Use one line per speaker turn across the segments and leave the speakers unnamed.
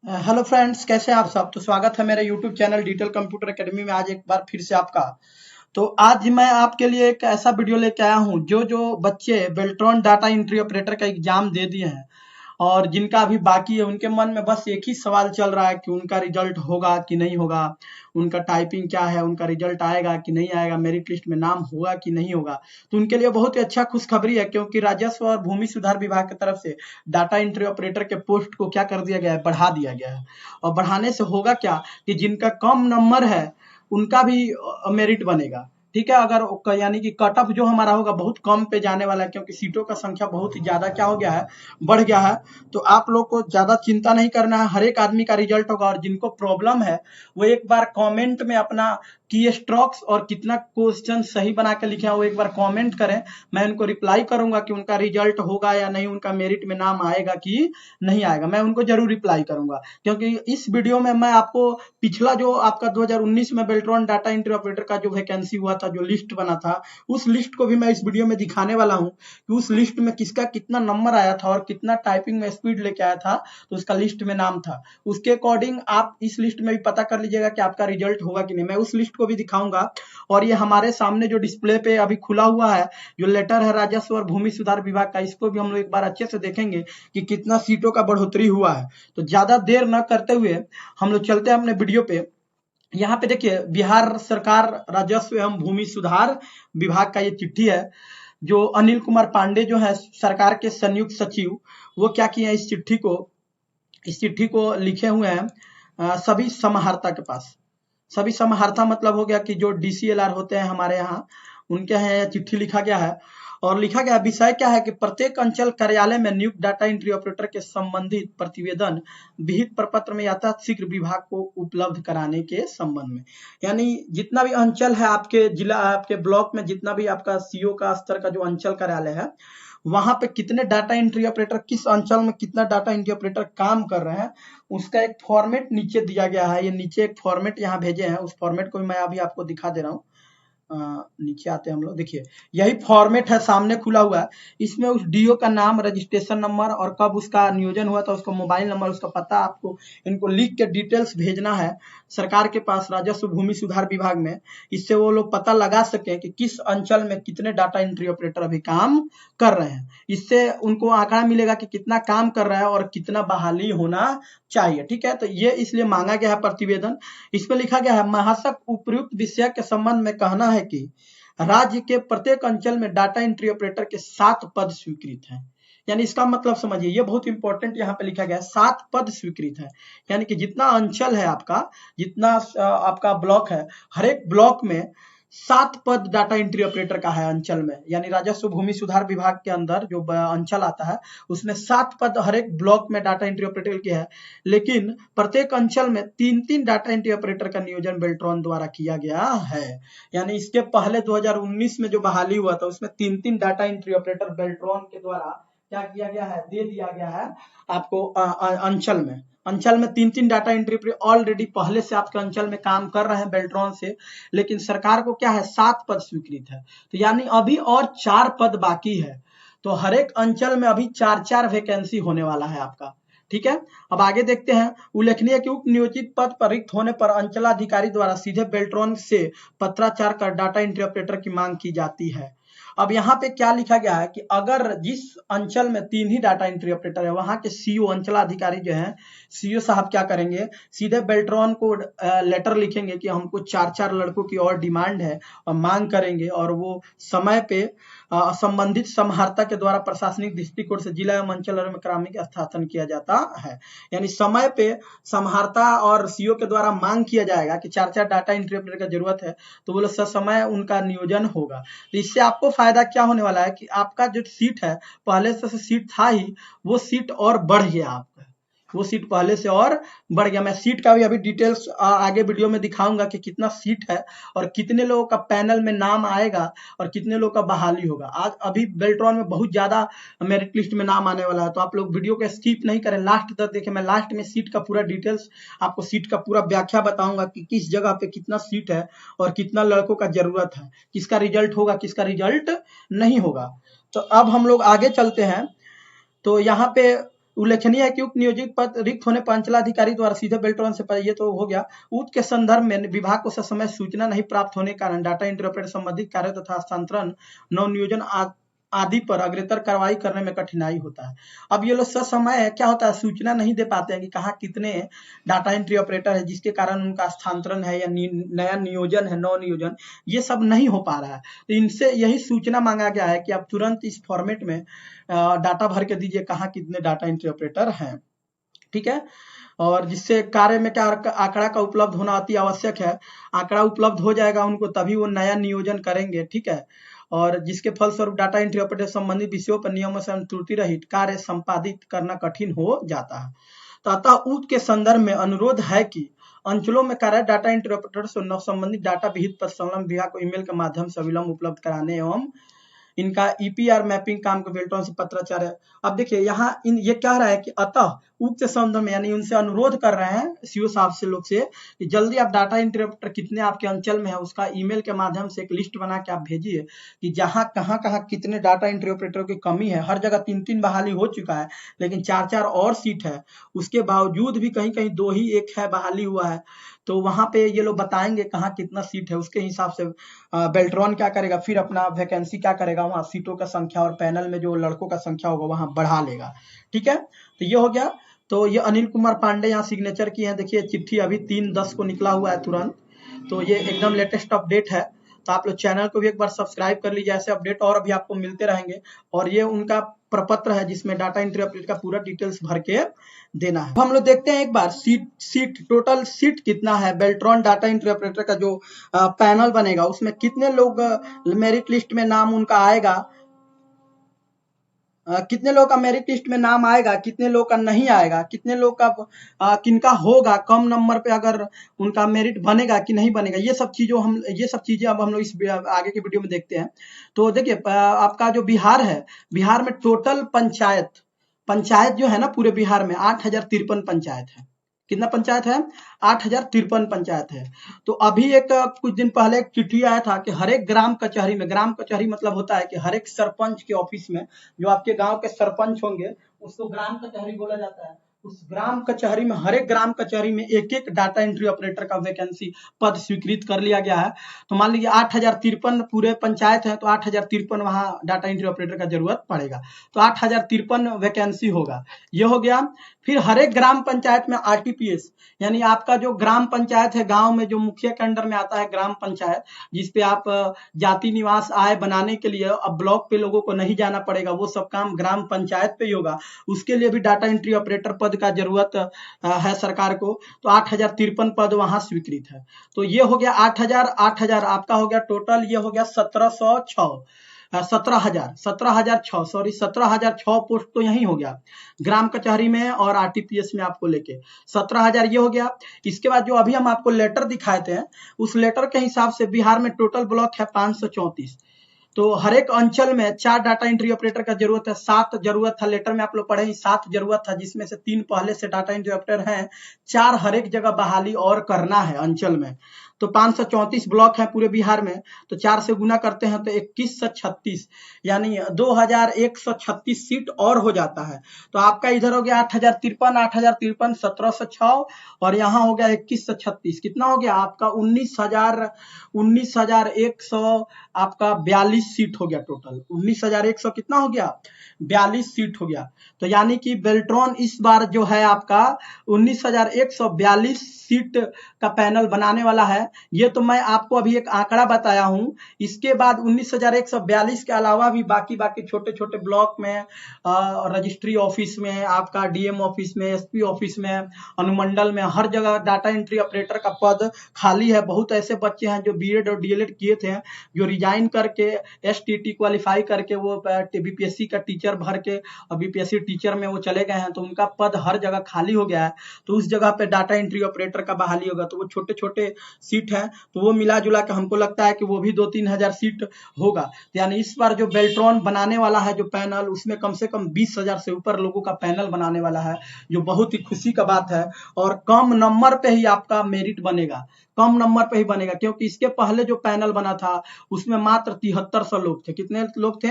Hello friends, कैसे हैं आप सब। तो स्वागत है मेरे YouTube channel digital computer academy में आज एक बार फिर से आपका। तो आज मैं आपके लिए एक ऐसा वीडियो लेके आया हूं जो जो बच्चे बेल्ट्रॉन डाटा एंट्री ऑपरेटर का एग्जाम दे दिए हैं और जिनका अभी बाकी है, उनके मन में बस एक ही सवाल चल रहा है कि उनका रिजल्ट होगा कि नहीं होगा, उनका टाइपिंग क्या है, उनका रिजल्ट आएगा कि नहीं आएगा, मेरिट लिस्ट में नाम होगा कि नहीं होगा। तो उनके लिए बहुत ही अच्छा खुशखबरी है, क्योंकि राजस्व और भूमि सुधार विभाग की तरफ से डाटा एंट्री ऑपरेटर के पोस्ट को क्या कर दिया गया है, बढ़ा दिया गया है। और बढ़ाने से होगा क्या कि जिनका कम नंबर है उनका भी मेरिट बनेगा। ठीक है, अगर यानी कि कट ऑफ जो हमारा होगा बहुत कम पे जाने वाला है, क्योंकि सीटों का संख्या बहुत ही ज्यादा क्या हो गया है, बढ़ गया है। तो आप लोग को ज्यादा चिंता नहीं करना है, हर एक आदमी का रिजल्ट होगा। और जिनको प्रॉब्लम है वो एक बार कमेंट में अपना की स्ट्रोक्स और कितना क्वेश्चन सही बना के लिखे हैं वो एक बार कमेंट करें। मैं उनको रिप्लाई करूंगा कि उनका रिजल्ट होगा या नहीं, उनका मेरिट में नाम आएगा कि नहीं आएगा। मैं उनको जरूर रिप्लाई करूंगा, क्योंकि इस वीडियो में मैं आपको पिछला जो आपका 2019 में बेल्ट्रॉन डाटा एंट्री ऑपरेटर का जो वैकेंसी हुआ था, जो लिस्ट बना था, उस लिस्ट को भी मैं इस वीडियो में दिखाने वाला हूं कि उस लिस्ट में किसका कितना नंबर आया था और कितना टाइपिंग में स्पीड लेके आया था, तो उसका लिस्ट में नाम था। उसके अकॉर्डिंग आप इस लिस्ट में भी पता कर लीजिएगा कि आपका रिजल्ट होगा कि नहीं। मैं उस लिस्ट को भी दिखाऊंगा। और ये हमारे सामने जो डिस्प्ले पे अभी खुला हुआ है, जो लेटर है राजस्व और भूमि सुधार विभाग का, इसको भी हम लोग एक बार अच्छे से देखेंगे कि कितना सीटों का बढ़ोतरी हुआ है। तो ज्यादा देर न करते हुए हम लोग चलते हैं अपने वीडियो पे। यहाँ पे देखिए, बिहार सरकार राजस्व एवं भूमि सुधार विभाग का ये चिट्ठी है, जो अनिल कुमार पांडे जो है सरकार के संयुक्त सचिव, वो क्या किए हैं, इस चिट्ठी को लिखे हुए हैं सभी समाहर्ता के पास। सभी समाहर्ता मतलब हो गया कि जो डीसीएलआर होते हैं हमारे यहाँ, उनके यहाँ यह चिट्ठी लिखा गया है। और लिखा गया विषय क्या है कि प्रत्येक अंचल कार्यालय में नियुक्त डाटा एंट्री ऑपरेटर के संबंधित प्रतिवेदन विहित प्रपत्र में यथाशीघ्र शीघ्र विभाग को उपलब्ध कराने के संबंध में। यानी जितना भी अंचल है आपके जिला, आपके ब्लॉक में जितना भी आपका सीओ का स्तर का जो अंचल कार्यालय है, वहां पे कितने डाटा एंट्री ऑपरेटर, किस अंचल में कितना डाटा एंट्री ऑपरेटर काम कर रहे हैं, उसका एक फॉर्मेट नीचे दिया गया है। ये नीचे एक फॉर्मेट यहाँ भेजे हैं, उस फॉर्मेट को भी मैं अभी आपको दिखा दे रहा हूँ। नीचे आते हैं हम लोग, देखिए यही फॉर्मेट है, सामने खुला हुआ है। इसमें उस डीओ का नाम, रजिस्ट्रेशन नंबर और कब उसका नियोजन हुआ था, उसका मोबाइल नंबर, उसका पता, आपको इनको लिख के डिटेल्स भेजना है सरकार के पास, राजस्व भूमि सुधार विभाग में। इससे वो लोग पता लगा सके कि किस अंचल में कितने डाटा एंट्री ऑपरेटर अभी काम कर रहे हैं। इससे उनको आंकड़ा मिलेगा कि कितना काम कर रहा है और कितना बहाली होना चाहिए। ठीक है, तो ये इसलिए मांगा गया है प्रतिवेदन। इसमें लिखा गया है, महासक उपयुक्त विषय के संबंध में कहना है कि राज्य के प्रत्येक अंचल में डाटा एंट्री ऑपरेटर के 7 पद स्वीकृत हैं। यानी इसका मतलब समझिए, ये बहुत इंपॉर्टेंट यहाँ पे लिखा गया है, 7 पद स्वीकृत है। यानी कि जितना अंचल है आपका, जितना आपका ब्लॉक है, हर एक ब्लॉक में 7 पद डाटा एंट्री ऑपरेटर का है अंचल में। यानी राजस्व भूमि सुधार विभाग के अंदर जो अंचल आता है, उसमें 7 पद हर एक ब्लॉक में डाटा एंट्री ऑपरेटर के है। लेकिन प्रत्येक अंचल में 3-3 डाटा एंट्री ऑपरेटर का नियोजन बेल्ट्रॉन द्वारा किया गया है। यानी इसके पहले 2019 में जो बहाली हुआ था, उसमें 3-3 डाटा एंट्री ऑपरेटर बेल्ट्रॉन के द्वारा क्या किया गया है, दे दिया गया है आपको। अंचल में 3-3 डाटा एंट्री ऑलरेडी पहले से आपके अंचल में काम कर रहे हैं बेल्ट्रॉन से। लेकिन सरकार को क्या है, 7 पद स्वीकृत है। तो यानी अभी और 4 पद बाकी है। तो हर एक अंचल में अभी 4-4 वैकेंसी होने वाला है आपका। ठीक है, अब आगे देखते हैं। उल्लेखनीय कि उक्त नियोजित पद पर रिक्त होने पर अंचलाधिकारी द्वारा सीधे बेल्ट्रॉन से पत्राचार कर डाटा एंट्री ऑपरेटर की मांग की जाती है। अब यहाँ पे क्या लिखा गया है कि अगर जिस अंचल में 3 ही डाटा एंट्री ऑपरेटर है, वहां के सीओ, अंचलाधिकारी जो है, सीओ साहब क्या करेंगे, सीधे बेल्ट्रॉन को लेटर लिखेंगे कि हमको 4-4 लड़कों की और डिमांड है और मांग करेंगे। और वो समय पे संबंधित समाहर्ता के द्वारा प्रशासनिक दृष्टिकोण से जिला एवं अंचल में क्रमिक स्थापन किया जाता है। यानी समय पे समाहर्ता और सीओ के द्वारा मांग किया जाएगा कि 4-4 डाटा एंट्री ऑपरेटर का जरूरत है, तो वो लोग समय उनका नियोजन होगा। तो इससे आपको फायदा क्या होने वाला है कि आपका जो सीट है, पहले से सीट था ही, वो सीट और बढ़ गया आपका, वो सीट पहले से और बढ़ गया। मैं सीट का भी अभी डिटेल्स आगे वीडियो में दिखाऊंगा कि कितना सीट है और कितने लोगों का पैनल में नाम आएगा और कितने लोगों का बहाली होगा। आज अभी बेल्ट्रॉन में बहुत ज्यादा मेरिट लिस्ट में नाम आने वाला है, तो आप लोग वीडियो को स्किप नहीं करें, लास्ट तक देखें। मैं लास्ट में सीट का पूरा डिटेल्स, आपको सीट का पूरा व्याख्या बताऊंगा कि किस जगह पे कितना सीट है और कितना लड़कों का जरूरत है, किसका रिजल्ट होगा, किसका रिजल्ट नहीं होगा। तो अब हम लोग आगे चलते हैं। तो यहाँ पे उल्लेखनीय है कि उक्त नियोजित पद रिक्त होने पर अंचलाधिकारी द्वारा सीधे बेल्ट्रॉन से ये तो हो गया। उक्त के संदर्भ में विभाग को ससमय सूचना नहीं प्राप्त होने के कारण डाटा एंट्री ऑपरेटर संबंधित कार्य तथा हस्तांतरण, नव नियोजन आदि पर अग्रेतर कार्रवाई करने में कठिनाई होता है। अब ये लोग ससमय क्या होता है, सूचना नहीं दे पाते हैं कि कहाँ कितने डाटा एंट्री ऑपरेटर है, जिसके कारण उनका स्थानांतरण है या नया नियोजन है, नव नियोजन, ये सब नहीं हो पा रहा है। तो इनसे यही सूचना मांगा गया है कि आप तुरंत इस फॉर्मेट में डाटा भर के दीजिए कहाँ कितने डाटा एंट्री ऑपरेटर हैं, ठीक है। और जिससे कार्य में क्या आंकड़ा का उपलब्ध होना अति आवश्यक है। आंकड़ा उपलब्ध हो जाएगा उनको तभी वो नया नियोजन करेंगे, ठीक है। और जिसके फलस्वरूप डाटा एंट्री ऑपरेटर संबंधित विषयों पर नियमों से त्रुटि रहित कार्य संपादित करना कठिन हो जाता है। तो अतः उक्त के संदर्भ में अनुरोध है कि अंचलों में कार्य डाटा एंट्री ऑपरेटर से संबंधित डाटा विहित पर संलग्न विभाग को ईमेल के माध्यम से अविलंब उपलब्ध कराने एवं इनका ईपीआर मैपिंग काम को बेल्ट्रॉन से पत्राचार है। अब देखिए यहाँ ये कह रहा है कि अतः उक्त संदर्भ में यानी उनसे अनुरोध कर रहे हैं सीओ साहब से लोग से कि जल्दी आप डाटा एंट्री ऑपरेटर कितने आपके अंचल में है उसका ईमेल के माध्यम से एक लिस्ट बना के आप भेजिए कि जहां कहां कितने डाटा एंट्री ऑपरेटरों की कमी है। हर जगह 3-3 बहाली हो चुका है, लेकिन 4-4 और सीट है, उसके बावजूद भी कहीं कहीं 2 ही 1 है बहाली हुआ है। तो वहां पे ये लोग बताएंगे कहाँ कितना सीट है, उसके हिसाब से बेल्ट्रॉन क्या करेगा, फिर अपना वैकेंसी क्या करेगा, वहां सीटों का संख्या और पैनल में जो लड़कों का संख्या होगा वहां बढ़ा लेगा, ठीक है। तो ये हो गया। तो ये अनिल कुमार पांडे यहाँ सिग्नेचर की है, देखिए चिट्ठी अभी 3/10 को निकला हुआ है तुरंत। तो ये एकदम लेटेस्ट अपडेट है। तो आप लोग चैनल को भी एक बार सब्सक्राइब कर लीजिए, ऐसे अपडेट और भी आपको मिलते रहेंगे। और ये उनका प्रपत्र है जिसमें डाटा एंट्री ऑपरेटर का पूरा डिटेल्स भर के देना है। हम लोग देखते हैं एक बार सीट टोटल सीट कितना है। बेल्ट्रॉन डाटा एंट्री ऑपरेटर का जो पैनल बनेगा उसमें कितने लोग मेरिट लिस्ट में नाम उनका आएगा, कितने लोग का मेरिट लिस्ट में नाम आएगा, कितने लोग का नहीं आएगा, कितने लोग का किनका होगा कम नंबर पे अगर उनका मेरिट बनेगा कि नहीं बनेगा, ये सब चीजें अब हम लोग इस आगे के वीडियो में देखते हैं। तो देखिए आपका जो बिहार है, बिहार में टोटल पंचायत जो है ना पूरे बिहार में 8053 पंचायत है। कितना पंचायत है? 8053 पंचायत है। तो अभी एक कुछ दिन पहले एक चिट्ठी आया था कि हर एक ग्राम कचहरी में, ग्राम कचहरी मतलब होता है कि हर एक सरपंच के ऑफिस में जो आपके गांव के सरपंच होंगे उसको ग्राम कचहरी बोला जाता है। उस ग्राम कचहरी में, हर एक ग्राम कचहरी में एक डाटा एंट्री ऑपरेटर का वैकेंसी पद स्वीकृत कर लिया गया है। तो मान लीजिए 8053 पूरे पंचायत है तो 8053 वहां डाटा एंट्री ऑपरेटर का जरूरत पड़ेगा। तो 8053 वैकेंसी होगा, ये हो गया। फिर हर एक ग्राम पंचायत में आरटीपीएस यानी आपका जो ग्राम पंचायत है, गांव में जो मुखिया के अंडर में आता है ग्राम पंचायत, जिसपे आप जाति निवास आय बनाने के लिए अब ब्लॉक पे लोगों को नहीं जाना पड़ेगा, वो सब काम ग्राम पंचायत पे ही होगा। उसके लिए भी डाटा एंट्री ऑपरेटर पद का जरूरत है सरकार को। तो 8053 पद वहां स्वीकृत है। तो ये हो गया 8000 आपका हो गया टोटल, ये हो गया 17,006 पोस्ट तो यही हो गया ग्राम कचहरी में और आरटीपीएस में आपको लेके 17,000 ये हो गया। इसके बाद जो अभी हम आपको लेटर दिखाए थे उस लेटर के हिसाब से बिहार में टोटल ब्लॉक है 534। तो हर एक अंचल में 4 डाटा एंट्री ऑपरेटर का जरूरत है। 7 जरूरत था, लेटर में आप लोग पढ़े 7 जरूरत था, जिसमें से 3 पहले से डाटा एंट्री ऑपरेटर हैं, 4 हर एक जगह बहाली और करना है अंचल में। तो 534 ब्लॉक है पूरे बिहार में। तो 4 से गुना करते हैं तो 21 से 36 यानी 2136 सीट और हो जाता है। तो आपका इधर हो गया 8053 1706 और यहाँ हो गया 21 से 36, कितना हो गया आपका 19,100 आपका 42 सीट हो गया टोटल। 19,100 कितना हो गया? 42 सीट हो गया। तो यानी कि बेल्ट्रॉन इस बार जो है आपका 19,142 सीट का पैनल बनाने वाला है। ये तो मैं आपको अभी एक आंकड़ा बताया हूं। इसके बाद 19,142 के अलावा भी बाकी छोटे छोटे ब्लॉक में, रजिस्ट्री ऑफिस में, आपका डीएम ऑफिस में, एसपी ऑफिस में, अनुमंडल में, हर जगह डाटा एंट्री ऑपरेटर का पद खाली है। बहुत ऐसे बच्चे हैं जो बीएड और डीएलएड किए थे, जो रिजाइन करके एसटीटी क्वालिफाई करके वो बीपीएससी का टीचर भर के और बीपीएससी टीचर में वो चले गए हैं। तो उनका पद हर जगह खाली हो गया है। तो उस जगह पे डाटा एंट्री ऑपरेटर का बहाली होगा। तो वो छोटे छोटे सीट है, तो वो मिला जुला के हमको लगता है कि वो भी 2-3 हजार सीट होगा। यानी इस बार जो बेल्ट्रॉन बनाने वाला है जो पैनल, उसमें कम से कम 20,000 से ऊपर लोगों का पैनल बनाने वाला है, जो बहुत ही खुशी का बात है। और कम नंबर पे ही आपका मेरिट बनेगा, कम नंबर पे ही बनेगा, क्योंकि इसके पहले जो पैनल बना था उसमें मात्र 7300 लोग थे। कितने लोग थे?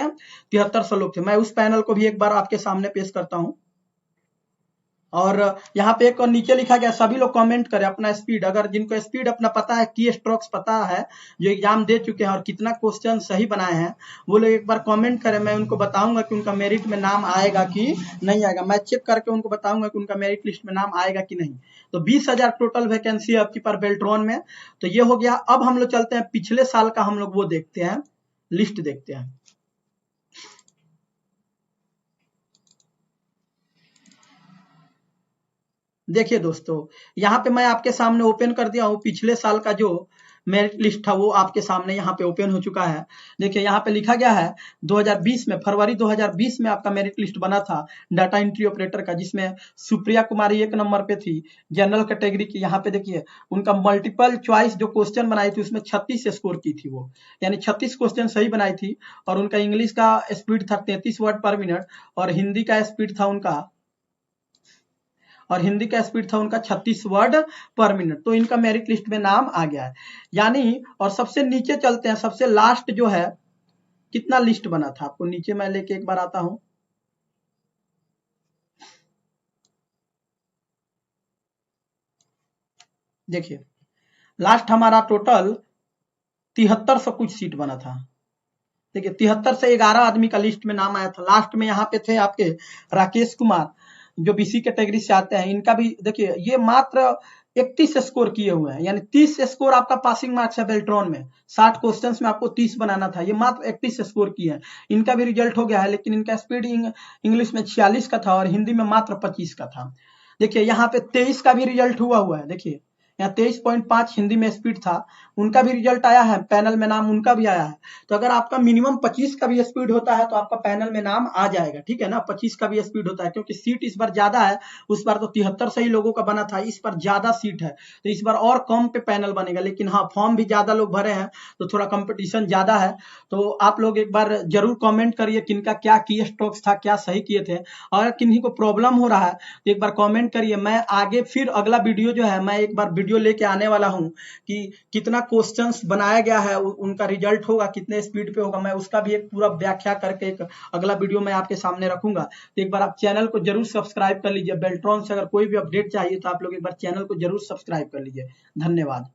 7300 लोग थे। मैं उस पैनल को भी एक बार आपके सामने पेश करता हूं। और यहाँ पे एक और नीचे लिखा गया, सभी लोग कमेंट करें अपना स्पीड, अगर जिनको स्पीड अपना पता है, की स्ट्रोक्स पता है, जो एग्जाम दे चुके हैं और कितना क्वेश्चन सही बनाए हैं, वो लोग एक बार कमेंट करें। मैं उनको बताऊंगा कि उनका मेरिट में नाम आएगा कि नहीं आएगा। मैं चेक करके उनको बताऊंगा कि उनका मेरिट लिस्ट में नाम आएगा कि नहीं। तो 20,000 टोटल वैकेंसी है आपकी पर बेल्ट्रॉन में। तो ये हो गया। अब हम लोग चलते हैं पिछले साल का, हम लोग वो देखते हैं, लिस्ट देखते हैं। देखिए दोस्तों, यहाँ पे मैं आपके सामने ओपन कर दिया हूँ पिछले साल का जो मेरिट लिस्ट था, वो आपके सामने यहाँ पे ओपन हो चुका है। देखिए यहाँ पे लिखा गया है 2020 में, फरवरी 2020 में आपका मेरिट लिस्ट बना था डाटा एंट्री ऑपरेटर का, जिसमें सुप्रिया कुमारी 1 नंबर पे थी जनरल कैटेगरी की। यहाँ पे देखिए उनका मल्टीपल चॉइस जो क्वेश्चन बनाई थी उसमें 36 स्कोर की थी वो, यानी 36 क्वेश्चन सही बनाई थी। और उनका इंग्लिश का स्पीड था 33 वर्ड पर मिनट, और हिंदी का स्पीड था उनका 36 वर्ड पर मिनट। तो इनका मेरिट लिस्ट में नाम आ गया है, यानी। और सबसे नीचे चलते हैं, सबसे लास्ट जो है, कितना लिस्ट बना था, आपको नीचे मैं लेके एक बार आता हूं। देखिए लास्ट हमारा टोटल 7300 कुछ सीट बना था। देखिए 73 से 11 आदमी का लिस्ट में नाम आया था। लास्ट में यहाँ पे थे आपके राकेश कुमार, जो बीसी कैटेगरी से आते हैं। इनका भी देखिए, ये मात्र 31 स्कोर किए हुए हैं, यानी 30 स्कोर आपका पासिंग मार्क्स है बेल्ट्रॉन में। 60 क्वेश्चंस में आपको 30 बनाना था, ये मात्र 31 स्कोर किए हैं। इनका भी रिजल्ट हो गया है, लेकिन इनका स्पीड इंग्लिश में 46 का था और हिंदी में मात्र 25 का था। देखिए यहाँ पे 23 का भी रिजल्ट हुआ है। देखिए यहाँ 23.5 हिंदी में स्पीड था, उनका भी रिजल्ट आया है, पैनल में नाम उनका भी आया है। तो अगर आपका मिनिमम 25 का भी स्पीड होता है तो आपका पैनल में नाम आ जाएगा, ठीक है ना। 25 का भी स्पीड होता है, क्योंकि सीट इस बार ज्यादा है। उस बार तो 73 से ही लोगों का बना था, इस बार ज्यादा सीट है तो इस बार और कम पे पैनल बनेगा। लेकिन हाँ, फॉर्म भी ज्यादा लोग भरे हैं तो थोड़ा कंपटीशन ज्यादा है। तो आप लोग एक बार जरूर कॉमेंट करिए किनका क्या की स्ट्रोक्स था, क्या सही किए थे। और किन्हीं को प्रॉब्लम हो रहा है तो एक बार कॉमेंट करिए। मैं आगे फिर अगला वीडियो जो है, मैं एक बार वीडियो लेके आने वाला हूं कि कितना क्वेश्चंस बनाया गया है, उनका रिजल्ट होगा, कितने स्पीड पे होगा। मैं उसका भी एक पूरा व्याख्या करके एक अगला वीडियो मैं आपके सामने रखूंगा। तो एक बार आप चैनल को जरूर सब्सक्राइब कर लीजिए। बेल्ट्रॉन से अगर कोई भी अपडेट चाहिए तो आप लोग एक बार चैनल को जरूर सब्सक्राइब कर लीजिए। धन्यवाद।